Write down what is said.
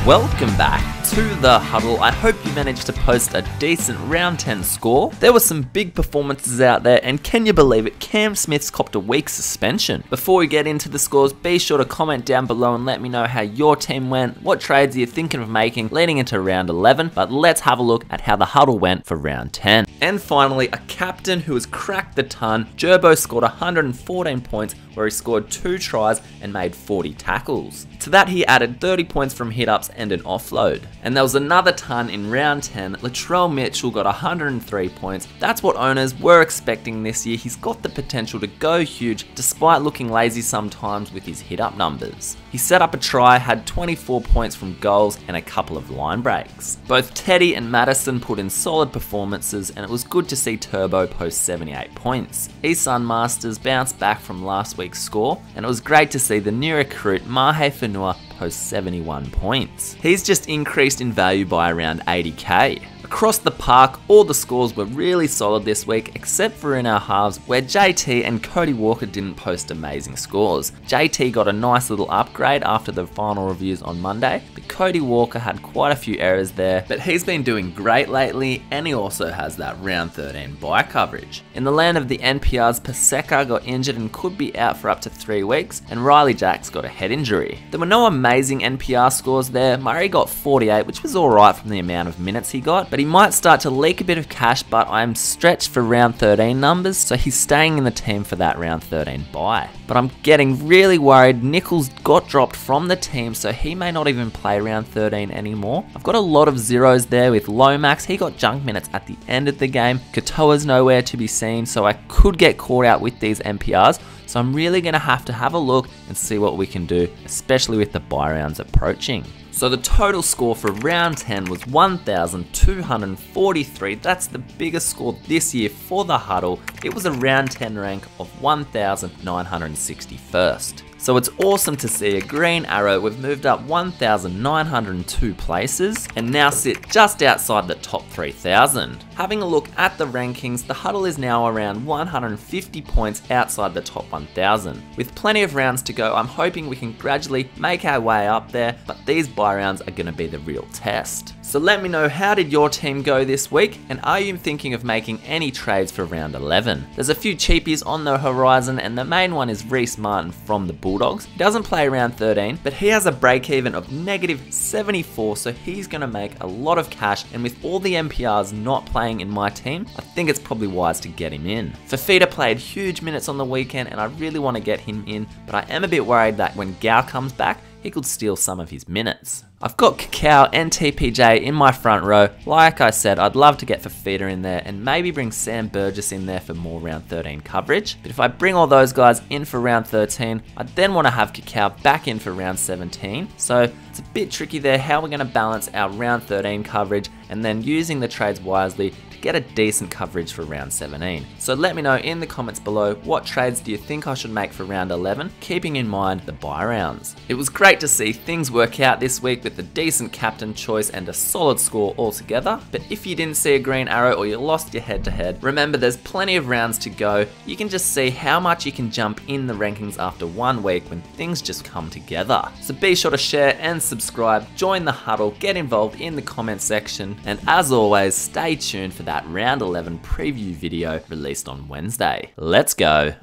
Welcome back to the Huddle. I hope you managed to post a decent round 10 score. There were some big performances out there, and can you believe it, Cam Smith's copped a week suspension. Before we get into the scores, be sure to comment down below and let me know how your team went, what trades you're thinking of making leading into round 11, but let's have a look at how the Huddle went for round 10. And finally, a captain who has cracked the ton. Gerbo scored 114 points, where he scored 2 tries and made 40 tackles. To that he added 30 points from hit-ups and an offload. And there was another ton in round 10. Latrell Mitchell got 103 points. That's what owners were expecting this year. He's got the potential to go huge despite looking lazy sometimes with his hit-up numbers. He set up a try, had 24 points from goals and a couple of line breaks. Both Teddy and Madison put in solid performances, and it was good to see Turbo post 78 points. Isan Masters bounced back from last week's score, and it was great to see the new recruit Mahe Fanua post 71 points. He's just increased in value by around 80k. Across the park, all the scores were really solid this week, except for in our halves, where JT and Cody Walker didn't post amazing scores. JT got a nice little upgrade after the final reviews on Monday, but Cody Walker had quite a few errors there, but he's been doing great lately, and he also has that round 13 bye coverage. In the land of the NPRs, Paseka got injured and could be out for up to 3 weeks, and Riley Jacks got a head injury. There were no amazing NPR scores there. Murray got 48, which was alright from the amount of minutes he got, but he might start to leak a bit of cash, but I'm stretched for round 13 numbers, so he's staying in the team for that round 13 bye. But I'm getting really worried. Nichols got dropped from the team, so he may not even play round 13 anymore. I've got a lot of zeros there with Lomax. He got junk minutes at the end of the game. Katoa's nowhere to be seen, so I could get caught out with these NPRs. So I'm really going to have a look and see what we can do, especially with the bye rounds approaching. So the total score for round 10 was 1,243. That's the biggest score this year for the Huddle. It was a round 10 rank of 1,961st. So it's awesome to see a green arrow. We've moved up 1,902 places and now sit just outside the top 3,000. Having a look at the rankings, the Huddle is now around 150 points outside the top 1,000. With plenty of rounds to go, I'm hoping we can gradually make our way up there, but these bye rounds are going to be the real test. So let me know, how did your team go this week, and are you thinking of making any trades for round 11? There's a few cheapies on the horizon, and the main one is Reece Martin from the Bulldogs. He doesn't play round 13, but he has a break even of -74, so he's going to make a lot of cash, and with all the NPRs not playing in my team, I think it's probably wise to get him in. Fafita played huge minutes on the weekend, and I really want to get him in, but I am a bit worried that when Gao comes back, he could steal some of his minutes. I've got Cacao and TPJ in my front row. Like I said, I'd love to get Fafita in there and maybe bring Sam Burgess in there for more round 13 coverage. But if I bring all those guys in for round 13, I then want to have Cacao back in for round 17. So it's a bit tricky there how we're going to balance our round 13 coverage and then using the trades wisely to get a decent coverage for round 17. So let me know in the comments below, what trades do you think I should make for round 11, keeping in mind the bye rounds. It was great to see things work out this week with a decent captain choice and a solid score altogether. But if you didn't see a green arrow or you lost your head-to-head, remember there's plenty of rounds to go. You can just see how much you can jump in the rankings after 1 week when things just come together. So be sure to share and subscribe, join the Huddle, get involved in the comment section, and as always, stay tuned for that round 11 preview video released on Wednesday. Let's go.